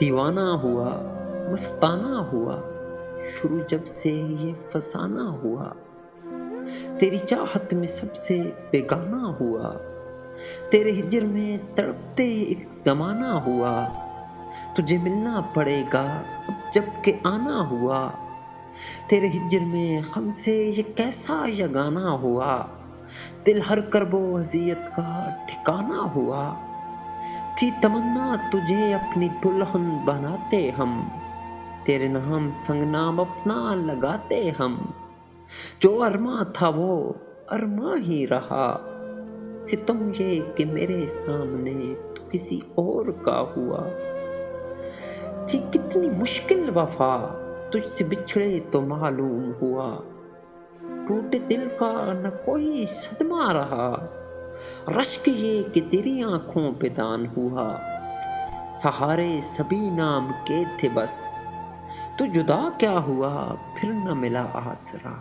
دیوانہ ہوا، مستانہ ہوا، شروع جب سے یہ فسانہ ہوا، تیری چاہت میں سب سے بیگانہ ہوا، تیرے ہجر میں تڑپتے ایک زمانہ ہوا، تجھے ملنا پڑے گا اب جب کہ آنا ہوا، تیرے ہجر میں غم سے یہ کیسا یگانہ ہوا، دل ہر کرب و اذیت کا ٹھکانہ ہوا، تھی تمنا تجھے اپنی دلہن بناتے ہم، تیرے نام سنگ نام اپنا لگاتے ہم، جو ارماں تھا وہ ارماں ہی رہا، ستم یہ کہ میرے سامنے تو کسی اور کا ہوا، تھی کتنی مشکل وفا تجھ سے بچھڑے تو معلوم ہوا، ٹوٹے دل کا نہ کوئی صدمہ رہا، رشک یہ کہ تیری آنکھوں پہ دان ہوا، سہارے سبھی نام کے تھے بس، تو جدا کیا ہوا پھر نہ ملا آسرا،